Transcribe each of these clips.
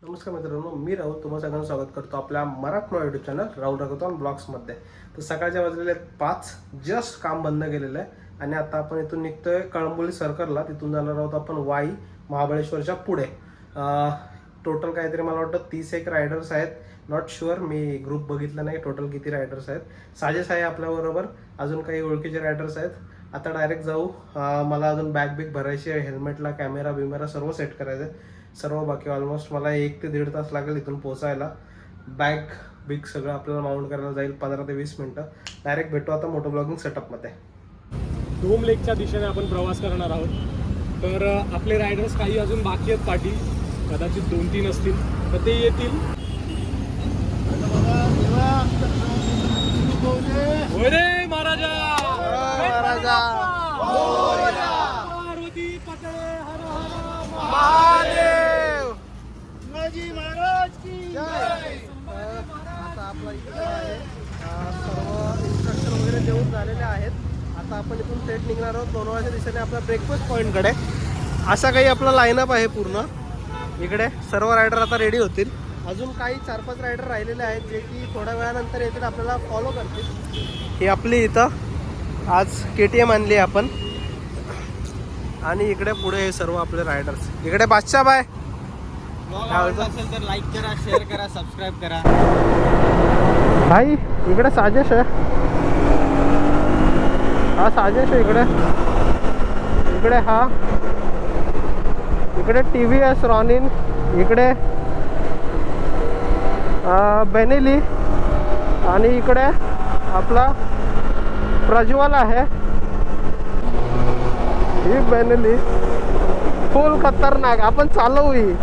नमस्कार मित्रांनो, मी राहुल तुम्हाला सगळ्यांना स्वागत करतो आपल्या मराठमोळा यूट्यूब चॅनल राहुल राघवतो ब्लॉग्समध्ये. तर सकाळच्या वाजलेले 5 जस्ट काम बंद केलेलं आहे आणि आता आपण इथून निघतोय कळंबोली सर्कलला. तिथून जाणार आहोत आपण वाई महाबळेश्वरच्या पुढे. टोटल काहीतरी मला वाटतं 31 रायडर्स आहेत. नॉट शुअर, मी ग्रुप बघितला नाही टोटल किती रायडर्स आहेत. साजेस आहे आपल्याबरोबर, अजून काही ओळखीचे रायडर्स आहेत. आता डायरेक्ट जाऊ. मला अजून बॅग बिग भरायची आहे, हेल्मेटला कॅमेरा बिमेरा सर्व सेट करायचं आहे. सर्व बाकी ऑलमोस्ट मला 1 ते 1.5 तास लागेल इथून पोहोचायला. बॅग बिग सगळं आपल्याला माउंट करायला जाईल 15 ते 20 मिनटं. डायरेक्ट भेटू आता मोटो ब्लॉगिंग सेटअपमध्ये. डोम लेकच्या दिशेने आपण प्रवास करणार आहोत. तर आपले रायडर्स काही अजून बाकी आहेत पाठी, कदाचित 2-3 असतील, तर ते येतील. महाराजा पार्वती पटळे हर हर महादेव महाराज की जय. आता आपला इकडे आहे सर्व इन्स्ट्रक्शन वगैरे देऊन झालेले आहेत. आता आपण इथून थेट निघणार आहोत लोणावळ्याच्या दिशेने आपल्या ब्रेकफास्ट पॉईंटकडे. असा काही आपला लाईनअप आहे पूर्ण. इकडे सर्व रायडर आता रेडी होतील. अजून काही 4-5 रायडर राहिलेले आहेत जे की थोड्या वेळानंतर येतील, आपल्याला फॉलो करतील. ही आपली इथं आज KTM आणली आपण. आणि इकडे पुढे हे सर्व आपले रायडर्स. इकडे बादशाह बाय असेल तर लाईक करा, शेअर करा, सबस्क्राईब करा. भाई इकडे साजेश आहे. हा साजेश आहे इकडे. इकडे हा, इकडे TVS रॉनिन, इकडे बेनेली आणि इकडे आपला प्रज्वल आहे. ही बेनेली फुल खतरनाक. आपण चालवू ही.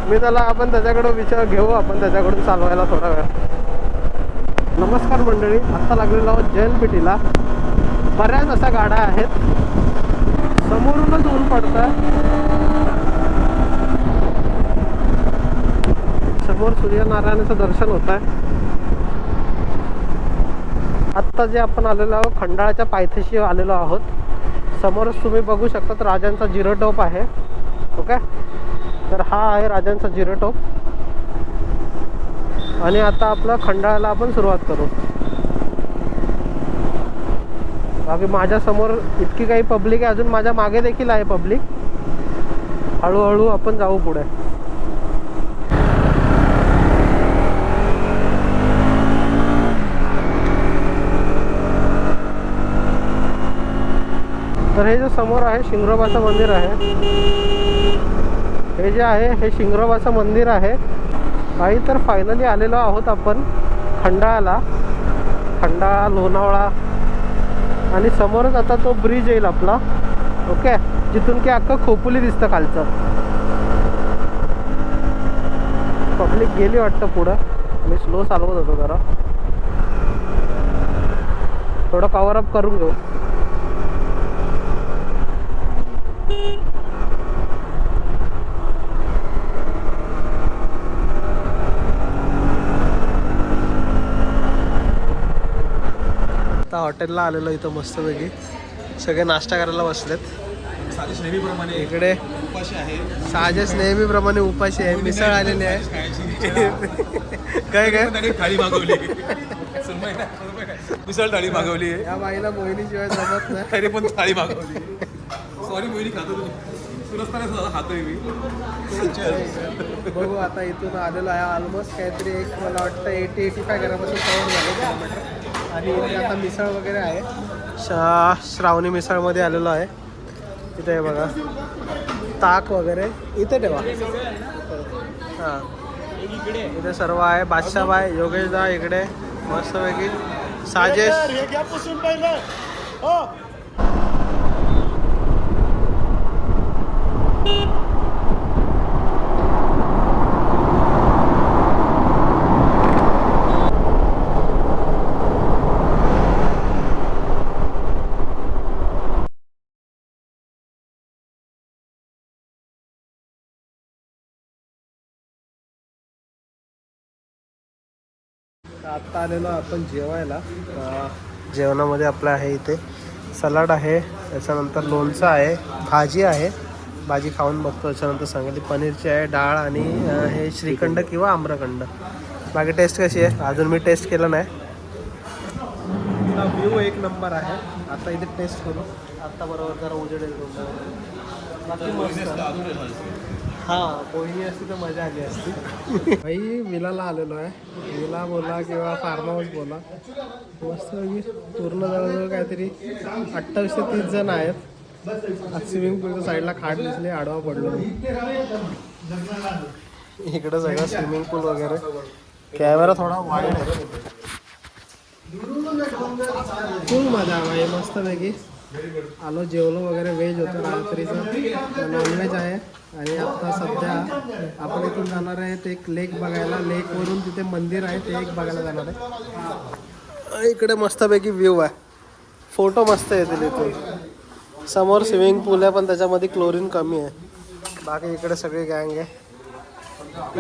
मी त्याला आपण त्याच्याकडे विचार घेऊ, आपण त्याच्याकडून चालवायला थोडा वेळ. नमस्कार मंडळी, आत्ता लागलेलो आहोत जैन पेठीला. बऱ्याच अशा गाड्या आहेत. समोरूनच ऊन पडतं. समोर सूर्यनारायणाचं दर्शन होत आहे. आत्ता जे आपण आलेलो आहोत खंडाळाच्या पायथ्याशी आलेलो आहोत. समोरच तुम्ही बघू शकता राजांचा जिरोटोप आहे. ओके, तर हा आहे राजांचा जिरोटोप. आणि आता आपलं खंडाळाला आपण सुरुवात करू. बाकी माझ्या समोर इतकी काही पब्लिक आहे, अजून माझ्या मागे देखील आहे पब्लिक. हळूहळू आपण जाऊ पुढे. तर हे जे समोर आहे शिंगरोबाचं मंदिर आहे. हे जे आहे हे शिंगरोबाचं मंदिर आहे. काही तर फायनली आलेलो आहोत आपण खंडाळाला. खंडाळा, लोणावळा आणि समोरच आता तो ब्रिज येईल आपला. ओके, जिथून की अख्खं खोपोली दिसतं खालचं. पब्लिक गेली वाटतं पुढं. मी स्लो चालवत होतो जरा. थोडं कव्हरअप करून घेऊ. आता हॉटेलला आलेलो इथं मस्तपैकी. सगळे नाश्ता करायला बसलेत. साजेश नेहमीप्रमाणे इकडे उपाशी आहे. साजेस नेहमीप्रमाणे उपाशी आहे. मिसळ आलेली आहे. काय काय थाळी मागवली, मिसळ थाळी मागवली आहे. या बाईला मोहिनीशिवाय जमत नाही. तरी पण थाळी मागवली. सॉरी मोहिनी, खातो तू नसताना खातोय मी. बघू आता इथून आलेलो आहे. ऑलमोस्ट काहीतरी एक मला वाटतं 80-85 घरापासून कवर झाले किलोमीटर. आणि इथे आता मिसळ वगैरे आहे. श्रावणी मिसळमध्ये आलेलो आहे. इथे बघा ताक वगैरे इथे ठेवा. हां, इथे सर्व आहे. बादशाहबाई, योगेशदा इकडे मस्तपैकी. साजेश आत्ता आलेलो आपण जेवायला. जेवणामध्ये आपलं आहे इथे सलाड आहे, त्याच्यानंतर लोणचं आहे, भाजी आहे, भाजी खाऊन बघतो, त्याच्यानंतर सांगितली पनीरची आहे, डाळ आणि हे श्रीखंड किंवा आम्रखंड. बाकी टेस्ट कशी आहे? अजून मी टेस्ट केलं नाही. व्ह्यू एक नंबर आहे. आता इथे टेस्ट करू. आता बरोबर जरा उजेड येतो. बाकी मस्त. हां, बोहिणी असती तर मजा आली असती. भाई विलाला आलेलो आहे. विला बोला किंवा फार्म हाऊस बोला, मस्त पूर्ण जवळजवळ काहीतरी 28 ते 30 जण आहेत. आज स्विमिंग पूलच्या साईडला खाट दिसले, आडवा पडलो. इकडं सगळं स्विमिंग पूल वगैरे. कॅमेरा थोडा वाईड आहे. फुल मजा आहे मस्तपैकी. आलो, जेवलो वगैरे. व्हेज होतं रात्रीचं, नॉनव्हेज आहे. आणि आता सध्या आपण इथून जाणार आहे एक लेक बघायला. लेकवरून तिथे मंदिर आहे, ते एक बघायला जाणार आहे. इकडे मस्तपैकी व्ह्यू आहे. फोटो मस्त येतील इथून. समोर स्विमिंग पूल आहे, पण त्याच्यामध्ये क्लोरीन कमी आहे. बाकी इकडे सगळी गँग आहे.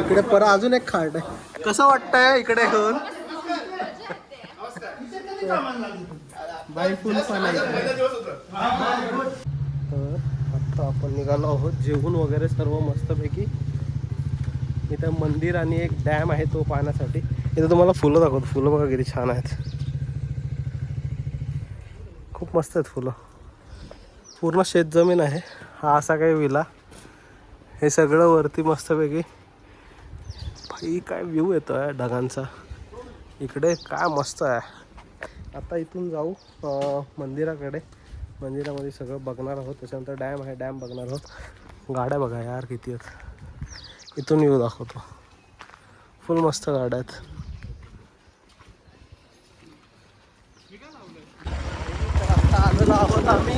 इकडे परत अजून एक खाट आहे. कसं वाटतंय इकडे येऊन? बाई फुल फन आहे. आता आपण निघालो आहोत जेवून वगैरे सर्व मस्तपैकी. इथं मंदिर आणि एक डॅम आहे तो पाहण्यासाठी. इथं तुम्हाला फुलं दाखवतो. फुलं बघा किती छान आहेत. खूप मस्त आहेत फुलं. पूर्ण शेतजमीन आहे. हा असा काही विला. हे सगळं वरती मस्तपैकी. भाई काय व्ह्यू येतो आहे ढगांचा. इकडे काय मस्त आहे. आता इथून जाऊ मंदिराकडे. मंदिरामध्ये सगळं बघणार आहोत. त्याच्यानंतर डॅम आहे, डॅम बघणार आहोत. गाड्या बघा यार किती आहेत. इथून व्ह्यू दाखवतो. फुल मस्त गाड्या आहेत. आता आलेलो आहोत आम्ही.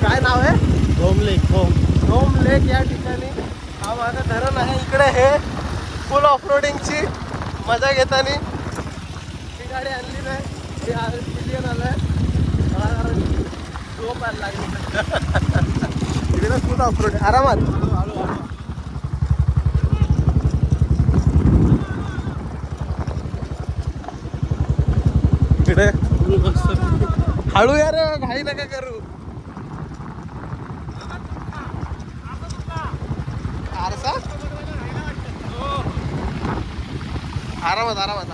काय नाव आहे? होम लेक. होम लेक या ठिकाणी. हा माझं धरण आहे. इकडे हे फुल ऑफरोडिंगची मजा घेताना. ही गाडी आणली नाही, हे पिलियन आलं आहे. झोप आला लागली. इकडे फुल ऑफरोड आरामात. इकडे हळू यार, घाई नका करू. आरसा आरामात आरामात.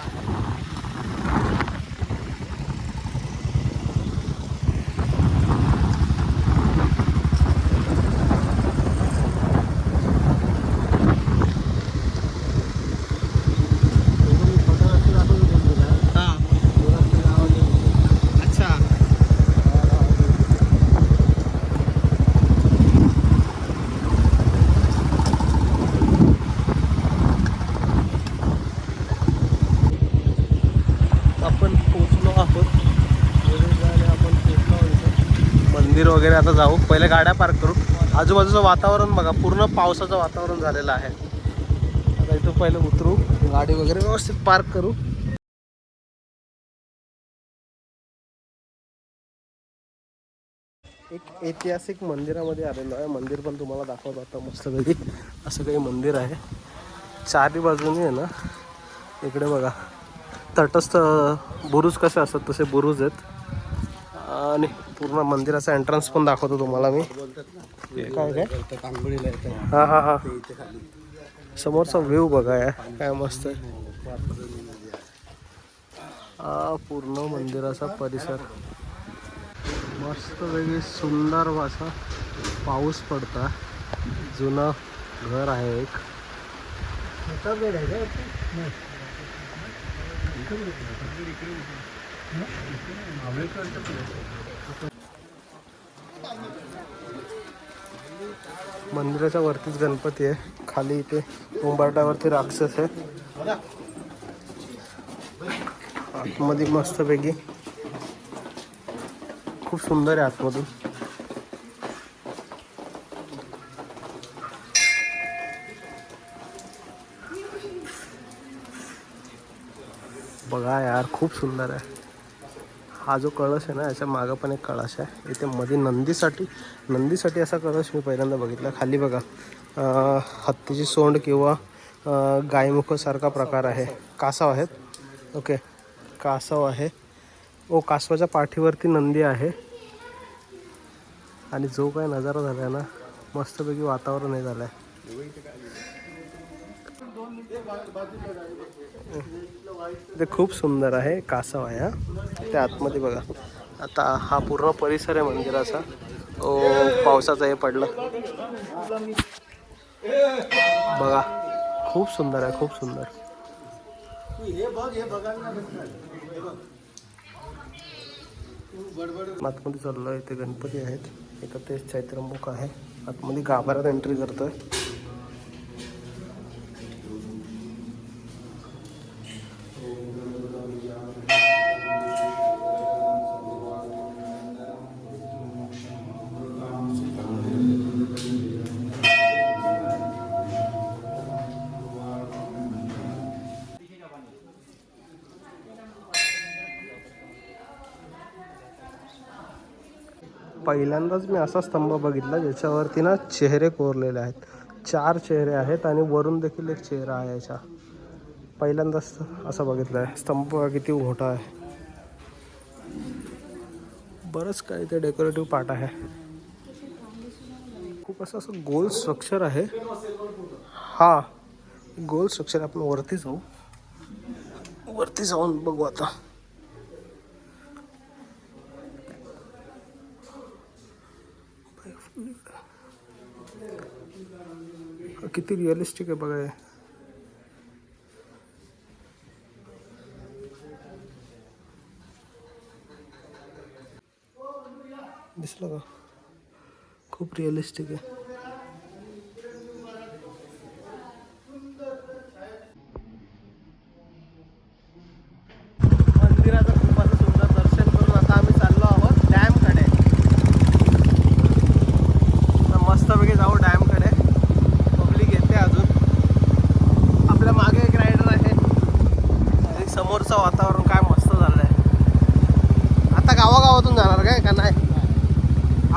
मंदिर वगैरे आता जाऊ. पहिले गाड्या पार्क करू. आजूबाजूचं वातावरण बघा, पूर्ण पावसाचं वातावरण झालेलं आहे. आता इथं पहिले उतरू, गाडी वगैरे व्यवस्थित पार्क करू. एक ऐतिहासिक मंदिरामध्ये आलेलो आहे. मंदिर पण तुम्हाला दाखवतो आता मस्तपैकी. असं काही मंदिर आहे. चारी बाजूनी आहे ना, इकडे बघा तटस्थ बुरुज कसे असतात तसे बुरुज आहेत. आणि पूर्ण मंदिराचा एंट्रन्स पण दाखवतो तुम्हाला मी. काय काय हां हां हां, समोरचा व्ह्यू बघा या, काय मस्त आहे. हा पूर्ण मंदिराचा परिसर मस्त वेगळी सुंदर असा. पाऊस पडता. जुनं घर आहे एक. मंदिराच्या वरतीच गणपती आहे. खाली इथे उंबरट्यावरती राक्षस आहे. आतमध्ये मस्तपैकी खूप सुंदर आहे आतमधून. बघा यार खूप सुंदर आहे. हा जो कळस आहे ना, याच्या मागं पण एक कळस आहे. इथे मध्ये नंदीसाठी असा कळस मी पहिल्यांदा बघितला. खाली बघा हत्तीची सोंड किंवा गायमुखासारखा प्रकार आहे. कासव आहेत. ओके, कासव आहे. कासवाच्या पाठीवरती नंदी आहे. आणि जो काय नजारा झाला ना, मस्तपैकी वातावरण हे झालंय. ते खूप सुंदर आहे. कासव आहे हा. त्या आतमध्ये बघा. आता हा पूर्ण परिसर आहे मंदिराचा. पावसाचं हे पडलं बघा. खूप सुंदर आहे. खूप सुंदर. आतमध्ये चाललोय. इथे गणपती आहेत. इथं तेच चैत्रमुख आहे. आतमध्ये गाभाऱ्यात एंट्री करतोय. पहिल्यांदाच मी असा स्तंभ बघितला ज्याच्यावरती ना चेहरे कोरलेले आहेत. 4 चेहरे आहेत आणि वरून देखील एक चेहरा आहे याच्या. पहिल्यांदाच असं बघितलं आहे. स्तंभ किती मोठा आहे. बरंच काही ते डेकोरेटिव्ह पार्ट आहे. खूप असं गोल स्ट्रक्चर आहे. हा गोल स्ट्रक्चर. आपण वरती जाऊ. वरती जाऊन बघू आता. किती रिअलिस्टिक आहे बघा. दिसलं का? खूप रिअलिस्टिक आहे. मंदिराचं खूप असं सुंदर दर्शन करून आता आम्ही चाललो आहोत डॅमकडे. मस्तपैकी जाऊ डॅमकडे. पब्लिक येते अजून. आपल्या मागे एक रायडर आहे. आणि समोरचं वातावरण काय मस्त झालंय. आता गावागावातून जाणार काय का नाही?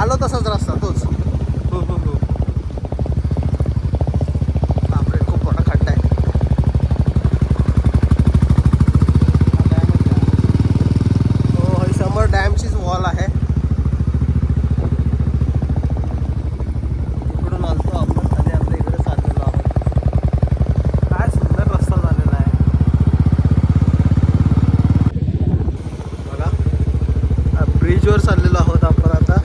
आलो तसाच रस्ता तोच. बापरे खूप मोठा खड्डा आहे. हो ही समोर डॅमचीच वॉल आहे. इकडून आलतो आपण आणि आपल्या इकडे चाललेलो आहोत. काय सुंदर रस्ता झालेला आहे बघा. ब्रिजवर चाललेलो आहोत आपण आता.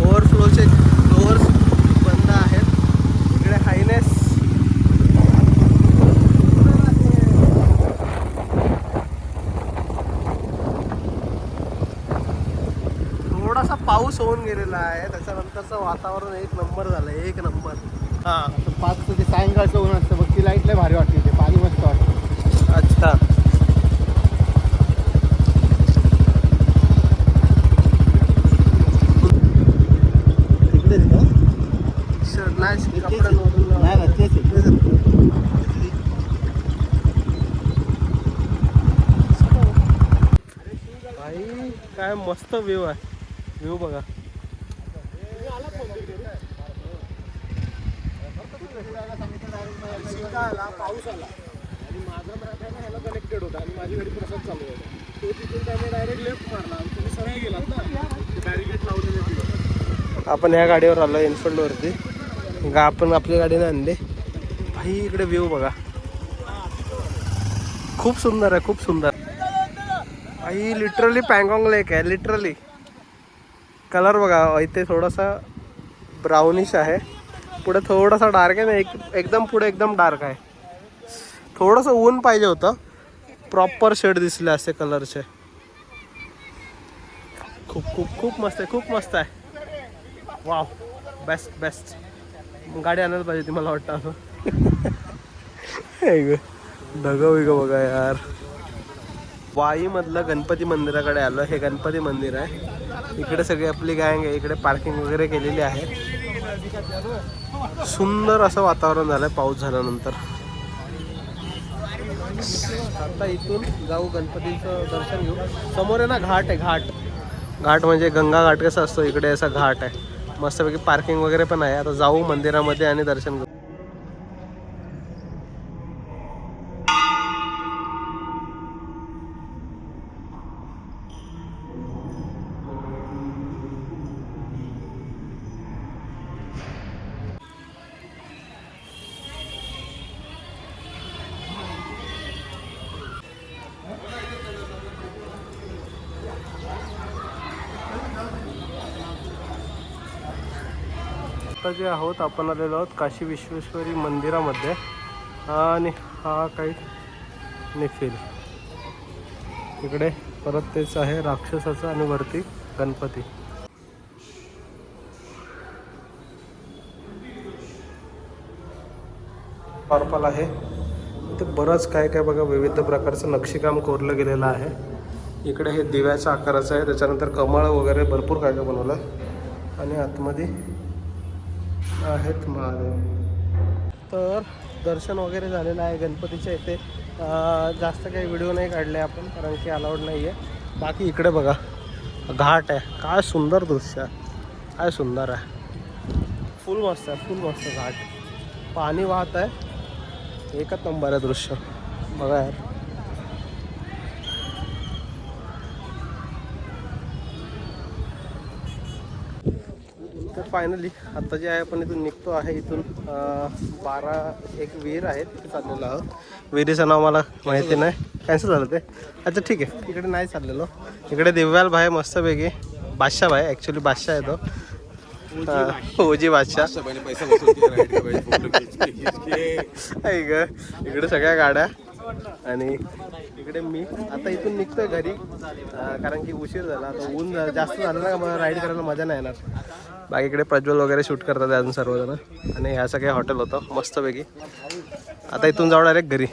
ओव्हरफ्लोचे डोअर्स बंद आहेत. इकडे हायनेस थोडासा पाऊस होऊन गेलेला आहे. त्याच्यानंतरचं वातावरण एक नंबर झालं. एक नंबर. हां 5 ते सायंकाळचं ऊन असतं बघ. ती लाईट लय भारी वाटते. ते पाणी मस्त वाटतं. अच्छा. तिकडेच का? कपड्यांवरून नाही ना तेच भाई काय मस्त व्ह्यू आहे. व्ह्यू बघा. पाऊस आला आणि माझा मराठा ना ह्याला कनेक्टेड होता आणि माझी गाडी प्रसाद चालू होता. तो तिथून त्याने डायरेक्ट लेफ्ट मारला आणि तुम्ही सरळ गेलात ना. बॅरिकेड लावलेले तिथे. आपण ह्या गाडीवर आलो इन्फिल्डवरती. आपण आपली गाडीने आणली. भाई इकडे व्ह्यू बघा. खूप सुंदर आहे. खूप सुंदर. भाई लिटरली पँगॉंग लेक आहे. लिटरली कलर बघा. इथे थोडासा ब्राउनिश आहे. पुढे थोडासा डार्क आहे ना. एकदम पुढे एकदम डार्क आहे. थोडंसं ऊन पाहिजे होतं. प्रॉपर शेड दिसले असते कलरचे. खूप खूप खूप मस्त आहे. खूप मस्त आहे. Wow best best. गाडी आणायला पाहिजे ती मला वाटतं असं. ढगं विग बघा यार. वाईमधलं गणपती मंदिराकडे आलो. हे गणपती मंदिर आहे. इकडे सगळी आपली गँग आहे. इकडे पार्किंग वगैरे केलेली आहे. सुंदर असं वातावरण झालंय पाऊस झाल्यानंतर. आता इथून जाऊ गणपतीचं दर्शन घेऊ. समोर आहे ना घाट आहे. घाट म्हणजे गंगा घाट कसा असतो इकडे असा घाट आहे. मस्तपैकी पार्किंग वगैरे पण आहे. आता जाऊ मंदिरामध्ये आणि दर्शन घेऊ. आत्ता जे आहोत आपण आलेलो आहोत काशी विश्वेश्वरी मंदिरामध्ये आणि हा काही निफिल इकडे परत तेच आहे राक्षसाचं आणि वरती गणपती. पर्पल आहे ते बरंच काय काय बघा विविध प्रकारचं नक्षीकाम कोरलं गेलेलं आहे. इकडे हे दिव्याच्या आकाराचं आहे, त्याच्यानंतर कमळ वगैरे भरपूर काय काय बनवलं आणि आतमध्ये आहेत महादेव. तर दर्शन वगैरे झालेलं आहे गणपतीच्या इथे. जास्त काही व्हिडिओ नाही काढले आपण कारण की अलाउड नाही आहे. बाकी इकडे बघा घाट आहे, काय सुंदर दृश्य आहे, काय सुंदर आहे, फुल मस्त आहे, फुल मस्त घाट, पाणी वाहत आहे, एकच नंबर आहे दृश्य बघा यार. तर फायनली आत्ता जे आहे आपण इथून निघतो आहे. इथून 12 एक विहीर आहे तिथे चाललेलो आहोत. विहिरीचं नाव मला माहिती नाही, कॅन्सल झालं ते. अच्छा ठीक आहे, इकडे नाही चाललेलो. इकडे दिव्याल भाई मस्तपैकी बादशाह भाई, ॲक्च्युली बादशाह आहे तो, ओजी बादशाह. इकडे सगळ्या गाड्या आणि इकडे मी आता इथून निघतोय घरी कारण की उशीर झाला. आता ऊन जास्त झालं ना, मला राईड करायला मजा नाही येणार. बाकी इकडे प्रज्वल वगैरे शूट करतात अजून सर्वजण आणि ह्या सगळ्या हॉटेल होतं मस्तपैकी. आता इथून जाऊ डायरेक्ट घरी.